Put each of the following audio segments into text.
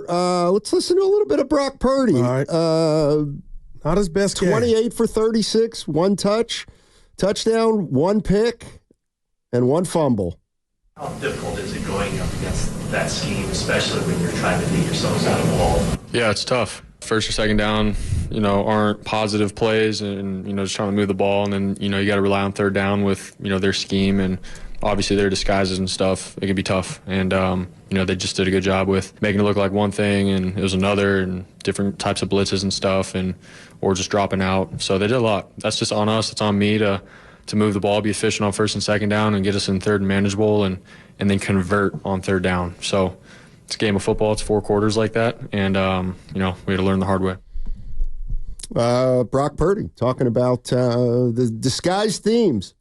Let's listen to a little bit of Brock Purdy. All right. Not his best 28 for 36, one touchdown, one pick, and one fumble. How difficult is it going up against that scheme, especially when you're trying to beat yourselves out of the ball? Yeah, it's tough. First or second down, aren't positive plays and, just trying to move the ball. And then, you got to rely on third down with, their scheme and obviously their disguises and stuff. It can be tough. And, they just did a good job with making it look like one thing and it was another and different types of blitzes and stuff or just dropping out. So they did a lot. That's just on us. It's on me to move the ball, be efficient on first and second down and get us in third and manageable and then convert on third down. So it's a game of football. It's 4 quarters like that. And, we had to learn the hard way. Brock Purdy talking about the disguised schemes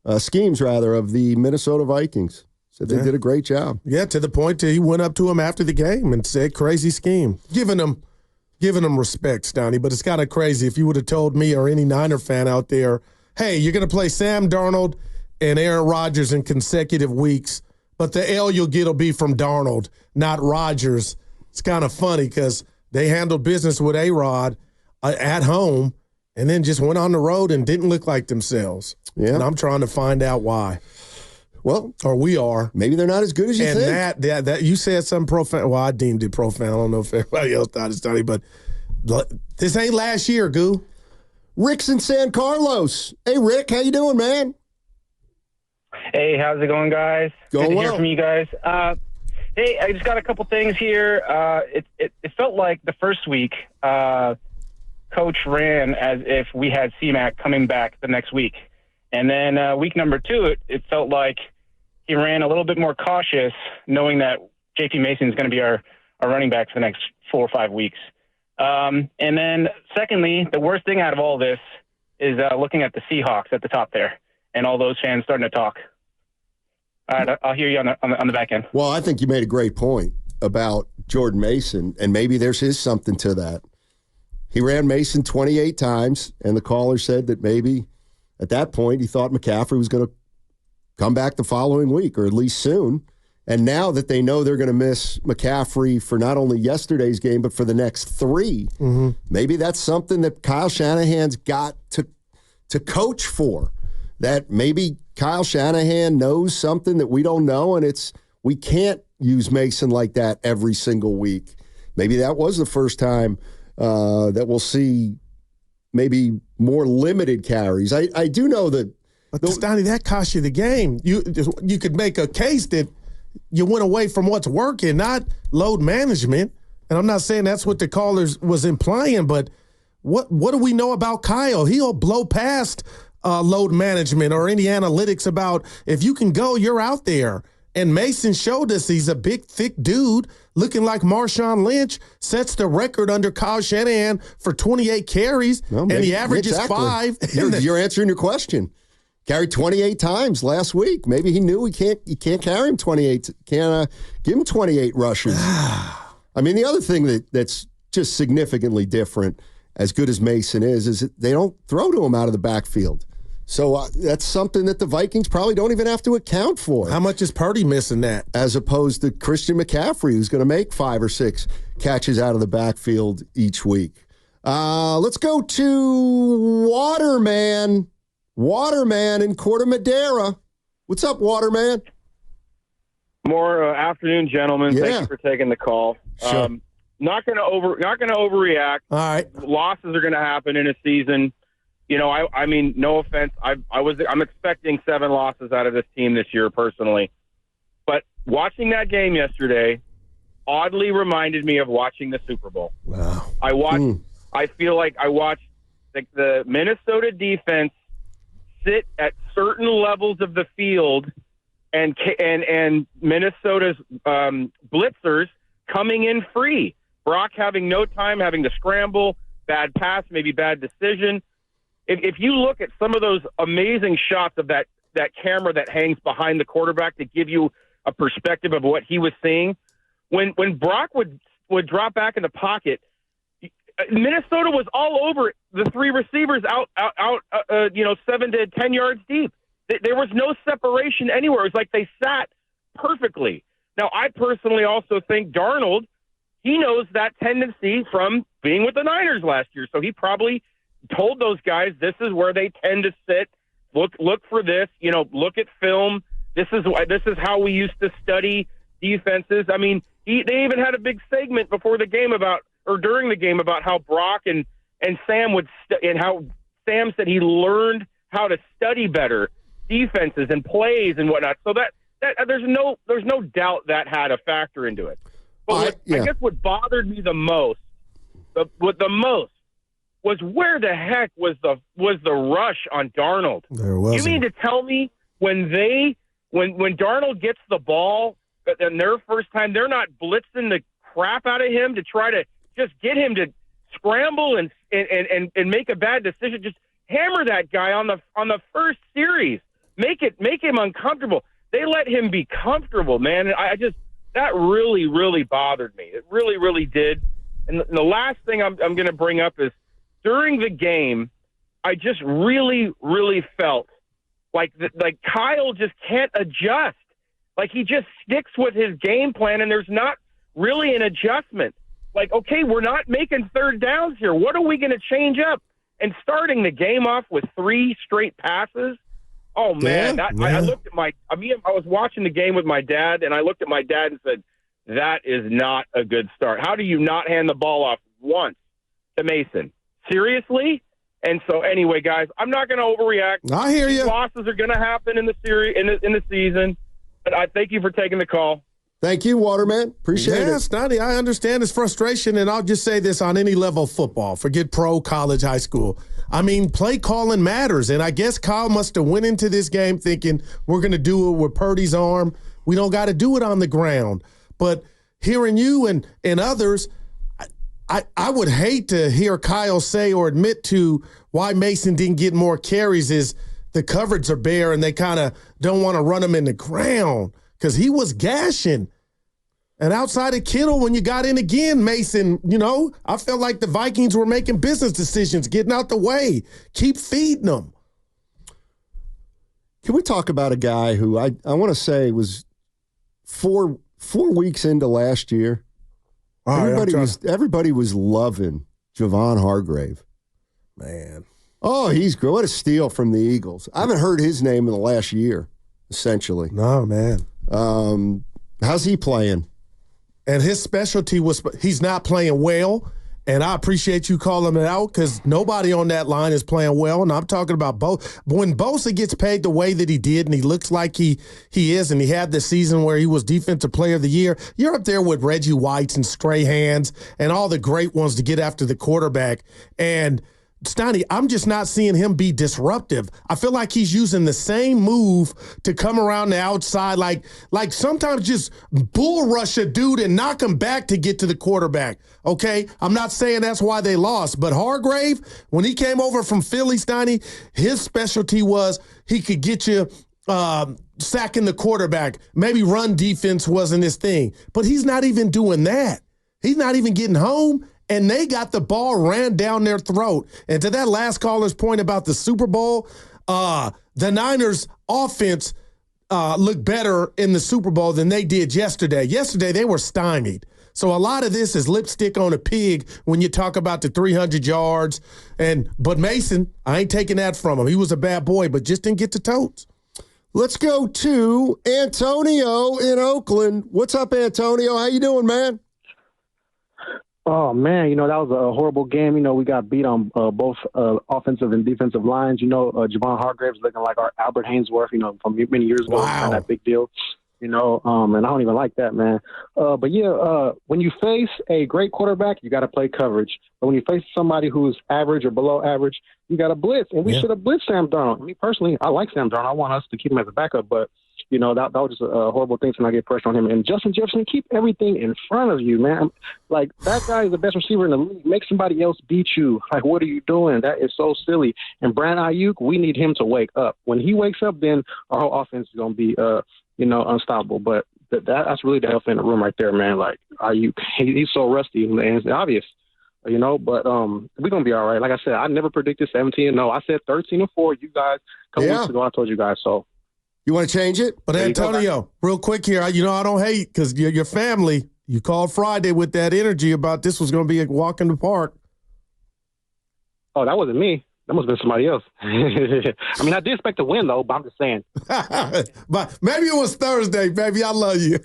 of the Minnesota Vikings. Said they did a great job. Yeah, to the point that he went up to him after the game and said, crazy scheme. Giving him respect, Steiny, but it's kind of crazy. If you would have told me or any Niner fan out there, hey, you're going to play Sam Darnold and Aaron Rodgers in consecutive weeks, but the L you'll get will be from Darnold, not Rodgers. It's kind of funny because they handled business with A-Rod at home and then just went on the road and didn't look like themselves. Yeah. And I'm trying to find out why. Well, or we are. Maybe they're not as good as you think. And that you said something profound. Well, I deemed it profound. I don't know if everybody else thought it's funny, but this ain't last year, Goo. Rick's in San Carlos. Hey, Rick, how you doing, man? Hey, how's it going, guys? Going Good to well. hear from you guys. Hey, I just got a couple things here. It felt like the first week, Coach ran as if we had CMAC coming back the next week. And then week number 2, it felt like he ran a little bit more cautious, knowing that J.P. Mason is going to be our running back for the next 4 or 5 weeks. And then secondly, the worst thing out of all this is looking at the Seahawks at the top there and all those fans starting to talk. All right, I'll hear you on the back end. Well, I think you made a great point about Jordan Mason, and maybe there's something to that. He ran Mason 28 times, and the caller said that maybe at that point he thought McCaffrey was going to come back the following week, or at least soon. And now that they know they're going to miss McCaffrey for not only yesterday's game, but for the next 3, maybe that's something that Kyle Shanahan's got to coach for. That maybe Kyle Shanahan knows something that we don't know, and we can't use Mason like that every single week. Maybe that was the first time that we'll see maybe more limited carries. I do know that. But Steiny, that cost you the game. You could make a case that you went away from what's working, not load management. And I'm not saying that's what the callers was implying, but what do we know about Kyle? He'll blow past load management or any analytics about if you can go, you're out there. And Mason showed us he's a big, thick dude looking like Marshawn Lynch, sets the record under Kyle Shanahan for 28 carries, and he averages 5. You're answering your question. Carried 28 times last week. Maybe he knew he can't carry him 28. Can't give him 28 rushes. I mean, the other thing that's just significantly different, as good as Mason is that they don't throw to him out of the backfield. So that's something that the Vikings probably don't even have to account for. How much is Purdy missing that? As opposed to Christian McCaffrey, who's going to make 5 or 6 catches out of the backfield each week. Let's go to Waterman. Waterman in Corte Madera. What's up, Waterman? More afternoon, gentlemen. Yeah. Thank you for taking the call. Sure. Not going to overreact. All right. Losses are going to happen in a season. I mean, no offense. I'm expecting 7 losses out of this team this year personally. But watching that game yesterday oddly reminded me of watching the Super Bowl. Wow. I feel like I watched the Minnesota defense sit at certain levels of the field and Minnesota's blitzers coming in free. Brock having no time, having to scramble, bad pass, maybe bad decision. If you look at some of those amazing shots of that camera that hangs behind the quarterback to give you a perspective of what he was seeing, when Brock would drop back in the pocket, Minnesota was all over the 3 receivers out 7 to 10 yards deep. There was no separation anywhere. It was like they sat perfectly. Now, I personally also think Darnold he knows that tendency from being with the Niners last year. So he probably told those guys, this is where they tend to sit. Look for this, look at film. This is how we used to study defenses. I mean, they even had a big segment before the game during the game about how Brock and Sam and how Sam said he learned how to study better defenses and plays and whatnot. So that there's no doubt that had a factor into it. But I guess what bothered me the most was where the heck was the rush on Darnold? There wasn't. You mean to tell me when Darnold gets the ball in their first time, they're not blitzing the crap out of him to try to just get him to scramble and make a bad decision? Just hammer that guy on the first series. Make him uncomfortable. They let him be comfortable, man. And that really, really bothered me. It really, really did. And the last thing I'm going to bring up is during the game, I just really, really felt like Kyle just can't adjust. Like he just sticks with his game plan, and there's not really an adjustment. Like, okay, we're not making third downs here. What are we going to change up? And starting the game off with 3 straight passes. Oh man, I looked at I was watching the game with my dad, and I looked at my dad and said, that is not a good start. How do you not hand the ball off once to Mason? Seriously? And so anyway, guys, I'm not going to overreact. I hear you. Losses are going to happen in the series in the season. But I thank you for taking the call. Thank you, Waterman. Appreciate it. Steiny, I understand his frustration, and I'll just say this on any level of football. Forget pro, college, high school. I mean, play calling matters, and I guess Kyle must have went into this game thinking we're going to do it with Purdy's arm. We don't got to do it on the ground. But hearing you and others, I would hate to hear Kyle say or admit to why Mason didn't get more carries is the coverage are bare and they kind of don't want to run him in the ground because he was gashing. And outside of Kittle, when you got in again, Mason, I felt like the Vikings were making business decisions, getting out the way. Keep feeding them. Can we talk about a guy who I want to say was 4 weeks into last year? Everybody was loving Javon Hargrave. Man. Oh, he's great. What a steal from the Eagles. I haven't heard his name in the last year, essentially. No, man. How's he playing? And his specialty was he's not playing well. And I appreciate you calling it out because nobody on that line is playing well. And I'm talking about both. When Bosa gets paid the way that he did and he looks like he is, and he had the season where he was Defensive Player of the Year, you're up there with Reggie Whites and Strahan's and all the great ones to get after the quarterback. And Steiny, I'm just not seeing him be disruptive. I feel like he's using the same move to come around the outside, like sometimes just bull rush a dude and knock him back to get to the quarterback. Okay, I'm not saying that's why they lost, but Hargrave, when he came over from Philly, Steiny, his specialty was he could get you sacking the quarterback. Maybe run defense wasn't his thing, but he's not even doing that. He's not even getting home. And they got the ball ran down their throat. And to that last caller's point about the Super Bowl, the Niners offense looked better in the Super Bowl than they did yesterday. Yesterday, they were stymied. So a lot of this is lipstick on a pig when you talk about the 300 yards. But Mason, I ain't taking that from him. He was a bad boy, but just didn't get the totes. Let's go to Antonio in Oakland. What's up, Antonio? How you doing, man? Oh, man, that was a horrible game. We got beat on both offensive and defensive lines. Javon Hargrave's looking like our Albert Haynesworth, from many years ago. Wow. Kind of that big deal, and I don't even like that, man. But, yeah, when you face a great quarterback, you got to play coverage. But when you face somebody who's average or below average, you got to blitz. And we should have blitzed Sam Darnold. Me, personally, I like Sam Darnold. I want us to keep him as a backup, but that was just a horrible thing to not get pressure on him. And Justin Jefferson, keep everything in front of you, man. Like, that guy is the best receiver in the league. Make somebody else beat you. Like, what are you doing? That is so silly. And Brandon Aiyuk, we need him to wake up. When he wakes up, then our whole offense is going to be, unstoppable. But that's really the elephant in the room right there, man. Like, Aiyuk, he's so rusty, and it's obvious. But we're going to be all right. Like I said, I never predicted 17-0. I said 13-4. You guys, a couple weeks ago, I told you guys so. You want to change it? But Antonio, real quick here, I don't hate because your family, You called Friday with that energy about this was going to be a walk in the park. Oh, that wasn't me. That must have been somebody else. I mean, I did expect to win, though, but I'm just saying. But maybe it was Thursday, baby. I love you.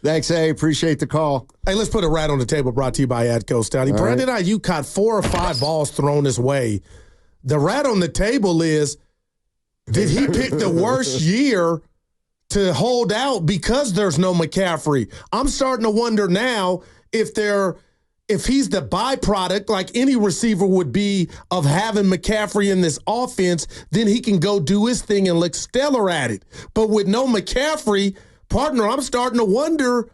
Thanks, A. Appreciate the call. Hey, let's put a rat on the table brought to you by Adco Steiny. Brandon Aiyuk caught 4 or 5 balls thrown his way. The rat on the table is, did he pick the worst year to hold out because there's no McCaffrey? I'm starting to wonder now if he's the byproduct, like any receiver would be, of having McCaffrey in this offense, then he can go do his thing and look stellar at it. But with no McCaffrey, partner, I'm starting to wonder,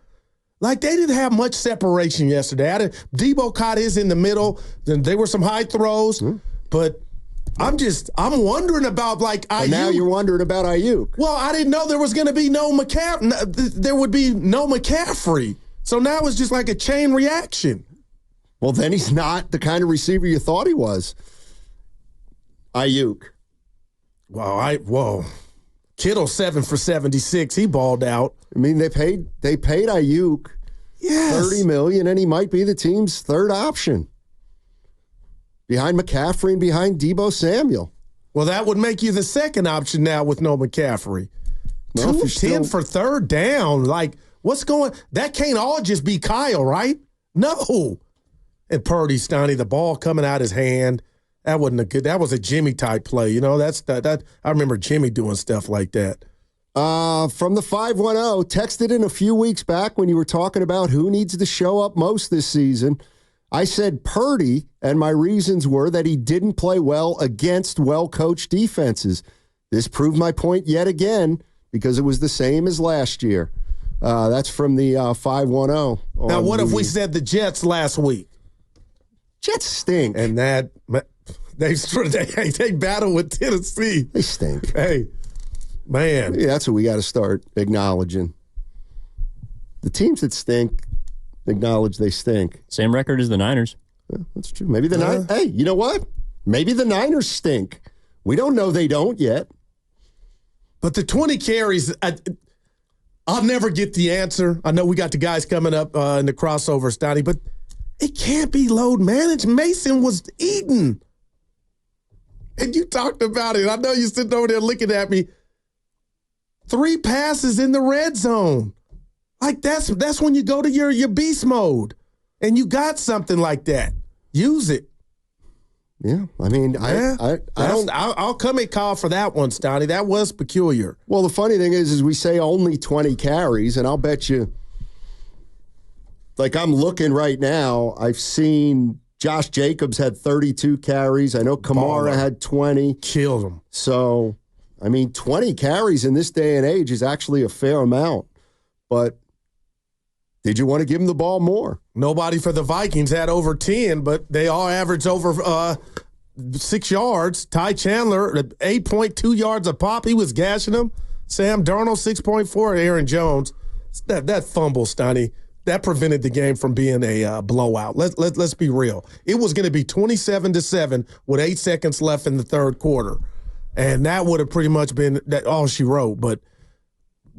like, they didn't have much separation yesterday. Debo caught his in the middle. Then there were some high throws, but I'm wondering about, like, Aiyuk. And now you're wondering about Aiyuk. Well, I didn't know there was going to be no McCaffrey. There would be no McCaffrey. So now it's just like a chain reaction. Well, then he's not the kind of receiver you thought he was. Aiyuk. Whoa. Kittle 7 for 76. He balled out. I mean, they paid Aiyuk $30 million, and he might be the team's third option. Behind McCaffrey and behind Debo Samuel. Well, that would make you the second option now with no McCaffrey. Well, 210 for third down. Like, what's going? That can't all just be Kyle, right? No. And Purdy, Steiny, the ball coming out his hand. That wasn't a good. That was a Jimmy type play. You know, that I remember Jimmy doing stuff like that. From the 510, texted in a few weeks back when you were talking about who needs to show up most this season. I said Purdy, and my reasons were that he didn't play well against well-coached defenses. This proved my point yet again because it was the same as last year. That's from the 510. Now, what if we said the Jets last week? Jets stink. And that they battle with Tennessee. They stink. Hey, man. Yeah, that's what we got to start acknowledging. The teams that stink acknowledge they stink. Same record as the Niners. Yeah, that's true. Maybe the Niners. Hey, you know what? Maybe the Niners stink. We don't know they don't yet. But the 20 carries, I'll never get the answer. I know we got the guys coming up in the crossover, Steiny, but it can't be load managed. Mason was eating. And you talked about it. I know you're sitting over there looking at me. 3 passes in the red zone. Like, that's when you go to your beast mode. And you got something like that. Use it. Yeah, I mean, I'll come and call for that one, Steiny. That was peculiar. Well, the funny thing is we say only 20 carries, and I'll bet you, like, I'm looking right now, I've seen Josh Jacobs had 32 carries. I know Kamara had 20. Killed him. So, I mean, 20 carries in this day and age is actually a fair amount. But did you want to give him the ball more? Nobody for the Vikings had over 10, but they all averaged over 6 yards. Ty Chandler, 8.2 yards a pop. He was gashing them. Sam Darnold, 6.4. Aaron Jones. That fumble, Steiny, that prevented the game from being a blowout. Let's be real. It was going to be 27-7 with 8 seconds left in the third quarter. And that would have pretty much been all she wrote. But,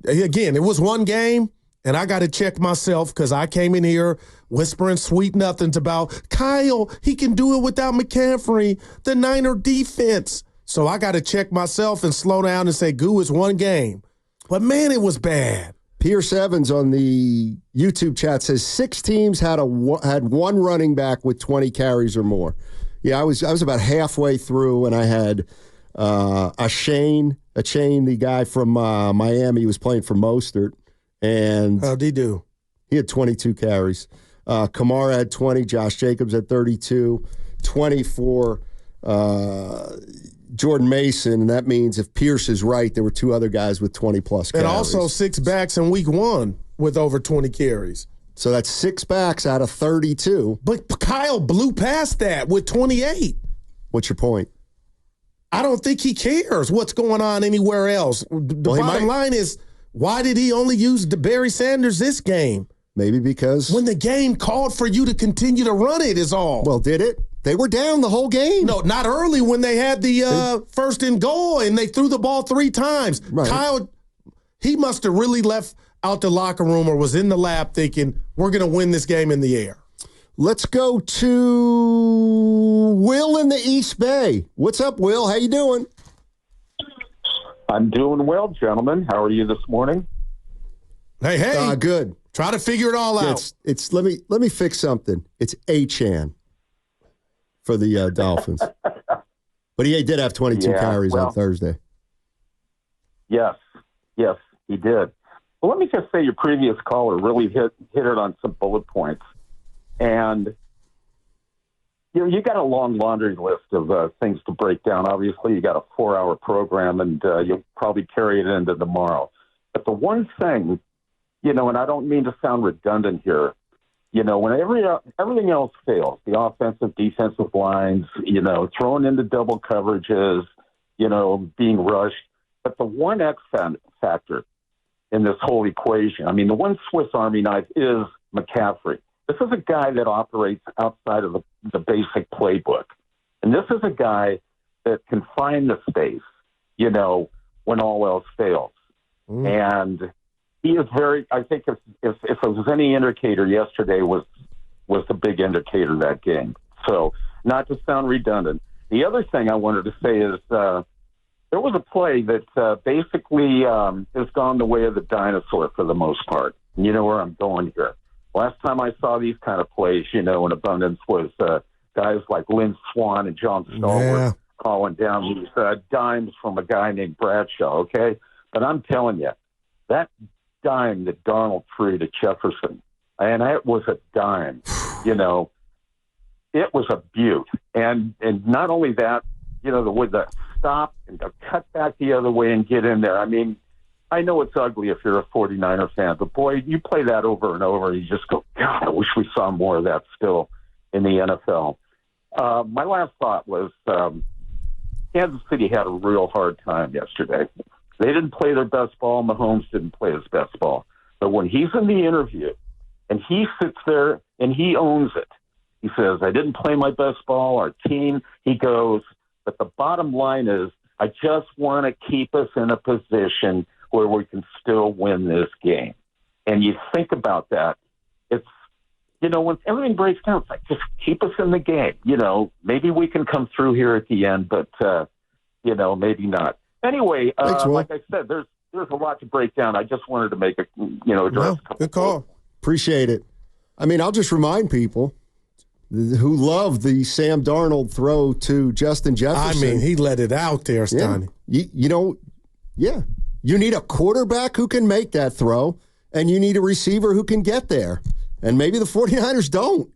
again, it was one game. And I got to check myself because I came in here whispering sweet nothings about Kyle. He can do it without McCaffrey, the Niner defense. So I got to check myself and slow down and say, Goo, it's one game. But, man, it was bad. Pierce Evans on the YouTube chat says 6 teams had one running back with 20 carries or more. Yeah, I was about halfway through, and I had Shane, the guy from Miami, was playing for Mostert. And how'd he do? He had 22 carries. Kamara had 20. Josh Jacobs had 32. 20 for Jordan Mason. And that means if Pierce is right, there were 2 other guys with 20-plus carries. And also 6 backs in week 1 with over 20 carries. So that's 6 backs out of 32. But Kyle blew past that with 28. What's your point? I don't think he cares what's going on anywhere else. The bottom line is, why did he only use Barry Sanders this game? Maybe because when the game called for you to continue to run it is all. Well, did it? They were down the whole game. No, not early when they had the first and goal and they threw the ball 3 times. Right. Kyle, he must have really left out the locker room or was in the lab thinking, we're going to win this game in the air. Let's go to Will in the East Bay. What's up, Will? How you doing? I'm doing well, gentlemen. How are you this morning? Hey. Good. Try to figure it all out. It's let me fix something. It's Achan for the Dolphins. But he did have 22 carries on Thursday. Yes, he did. Well, let me just say your previous caller really hit it on some bullet points. And you got a long laundry list of things to break down. Obviously, you got a 4-hour program, and you'll probably carry it into tomorrow. But the one thing, and I don't mean to sound redundant here, when everything else fails, the offensive, defensive lines, throwing into double coverages, being rushed. But the one X factor in this whole equation, the one Swiss Army knife is McCaffrey. This is a guy that operates outside of the basic playbook. And this is a guy that can find the space, when all else fails. And he is I think if it was any indicator, yesterday was the big indicator of that game. So not to sound redundant. The other thing I wanted to say is there was a play that basically has gone the way of the dinosaur for the most part. And you know where I'm going here. Last time I saw these kind of plays, in abundance was guys like Lynn Swann and John Stallworth calling down these dimes from a guy named Bradshaw, okay? But I'm telling you, that dime that Darnold threw to Jefferson, and it was a dime, it was a beaut. And not only that, with the stop and the cut back the other way and get in there. I know it's ugly if you're a 49er fan, but boy, you play that over and over, and you just go, God, I wish we saw more of that still in the NFL. My last thought was Kansas City had a real hard time yesterday. They didn't play their best ball. Mahomes didn't play his best ball. But when he's in the interview and he sits there and he owns it, he says, I didn't play my best ball, our team, he goes, but the bottom line is, I just want to keep us in a position where we can still win this game. And you think about that, it's, when everything breaks down, it's like, just keep us in the game. Maybe we can come through here at the end, but, maybe not. Anyway, like I said, there's a lot to break down. I just wanted to make address a couple. Good call. Appreciate it. I'll just remind people who love the Sam Darnold throw to Justin Jefferson. He let it out there, Steiny. Yeah. You need a quarterback who can make that throw, and you need a receiver who can get there. And maybe the 49ers don't.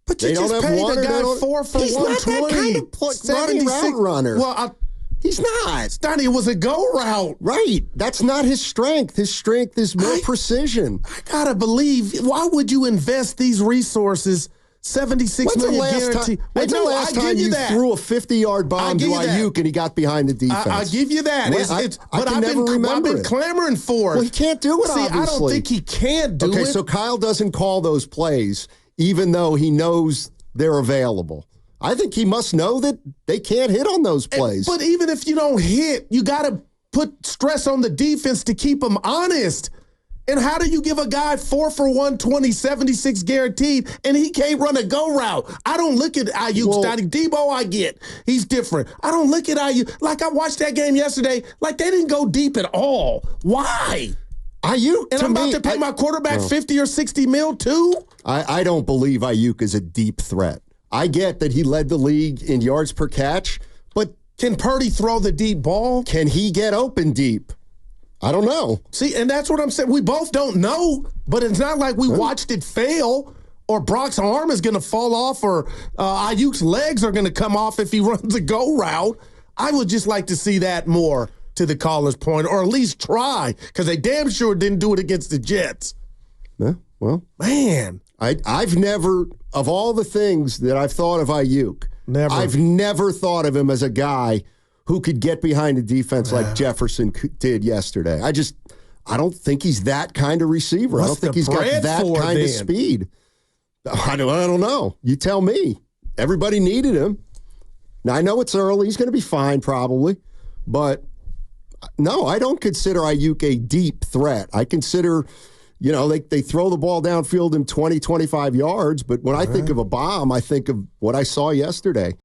But you just paid the guy 4 for 120. He's not that kind of route runner. Well, he's not. Steiny, it was a go route. Right. That's not his strength. His strength is more precision. I got to believe. Why would you invest these resources, $76 million guarantee? When's the last time you threw a 50-yard bomb to Aiyuk and he got behind the defense? I give you that. I've been clamoring for it. Well, he can't do it, obviously. I don't think he can do it. Okay, so Kyle doesn't call those plays, even though he knows they're available. I think he must know that they can't hit on those plays. But even if you don't hit, you got to put stress on the defense to keep them honest. And how do you give a guy 4 for 120, 76 guaranteed, and he can't run a go route? I don't look at Aiyuk, Steiny. Debo, I get. He's different. I don't look at Aiyuk. Like I watched that game yesterday, like they didn't go deep at all. Why? Aiyuk, and I'm about to pay my quarterback 50 or 60 mil too? I don't believe Aiyuk is a deep threat. I get that he led the league in yards per catch, but can Purdy throw the deep ball? Can he get open deep? I don't know. See, and that's what I'm saying. We both don't know, but it's not like we watched it fail or Brock's arm is going to fall off or Aiyuk's legs are going to come off if he runs a go route. I would just like to see that more, to the caller's point, or at least try, because they damn sure didn't do it against the Jets. Yeah, well. Man. I've never, of all the things that I've thought of Aiyuk, I've never thought of him as a guy who could get behind a defense like Jefferson did yesterday. I don't think he's that kind of receiver. I don't think he's got that kind of speed. I don't know. You tell me. Everybody needed him. Now, I know it's early. He's going to be fine probably. But No, I don't consider Aiyuk a deep threat. I consider, they throw the ball downfield in 20, 25 yards, but when I think of a bomb, I think of what I saw yesterday.